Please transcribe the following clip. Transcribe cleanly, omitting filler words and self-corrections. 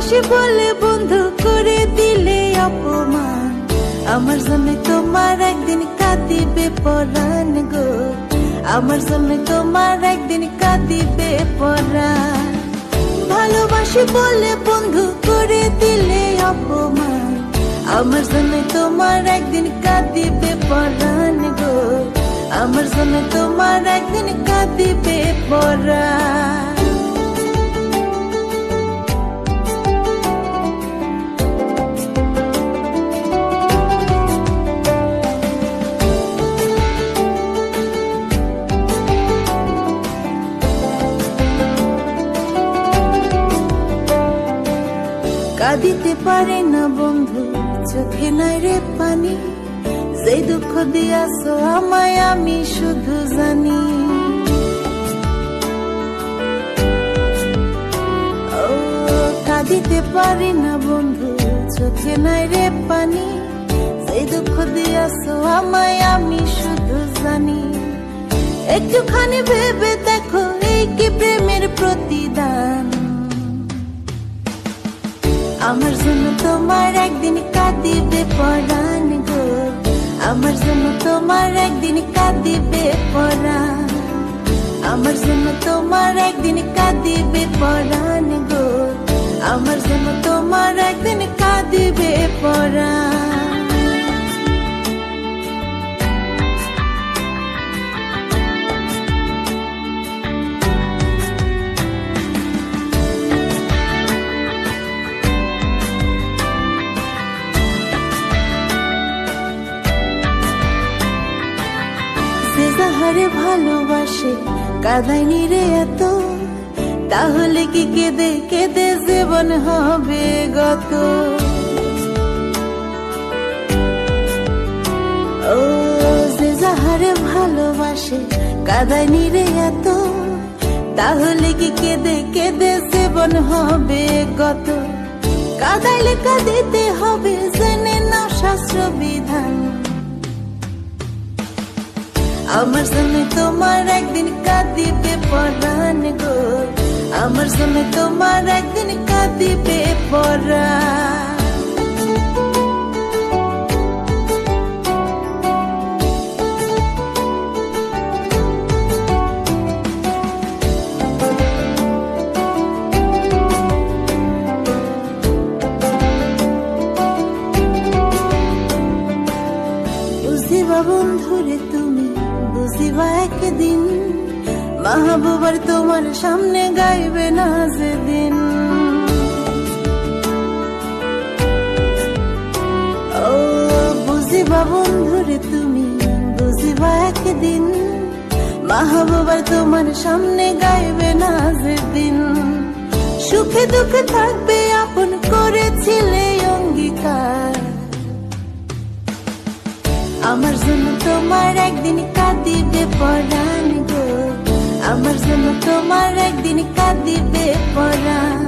ভালোবাসি বলে বন্ধু করে দিলে অপমান, আমার জন্য তোমার একদিন কাঁদিবে পরাণ গো, আমার জন্য তোমার একদিন কাঁদিবে পরাণ। ভালোবাসি বলে বন্ধু করে দিলে অপমান, আমার জন্য তোমার একদিন কাঁদিবে পরাণ গো, আমার জন্য তোমার একদিন কাঁদিবে পরাণ। কাঁদিতে পারে না বন্ধু, চোখে নাই রে পানি, যে দুঃখ দিয়াছ আমায় আমি শুধু জানি। ও কাঁদিতে পারে না বন্ধু, চোখে নাই রে পানি, যে দুঃখ দিয়াছ আমায় আমি শুধু জানি। একটুখানি ভেবে দেখো এই কি প্রেমের প্রতিদান, আমার জন্য তোমার একদিন কাঁদিবে পরাণ গো, আমার জন্য তোমার একদিন কাঁদিবে পরাণ, আমার জন্য তোমার একদিন কাঁদিবে পরাণ গো, আমার জন্য তোমার একদিন কাঁদিবে পরাণ। যাহারে ভালোবাসে কাঁদায়নি রে এত, তাহলে কি কেঁদে কেঁদে জীবন হবে গত। ও যে যাহারে ভালোবাসে কাঁদায়নি রে এত, তাহলে কি কেঁদে কেঁদে জীবন হবে গত। কাঁদাইলে কাঁদিতে হবে জেনে নাও শাস্ত্র বিধান, আমার জন্য তোমার একদিন কাঁদিবে পরাণ গো, আমার জন্য তোমার একদিন কাঁদিবে পরাণ। বুঝিবা বন্ধুরে তুমি, বুঝিবা একদিন মাহবুবার তোমার সামনে গাইবে না যেদিন। ও বুঝিবা বন্ধুরে তুমি, বুঝিবা একদিন মাহবুবার তোমার সামনে গাইবে না যেদিন। সুখে দুঃখে থাকবে আপন করেছিলে অঙ্গীকার, আমার জন্য তোমার একদিন কাঁদিবে পরাণ গো, আমার জন্য তোমার একদিন কাঁদিবে পরাণ।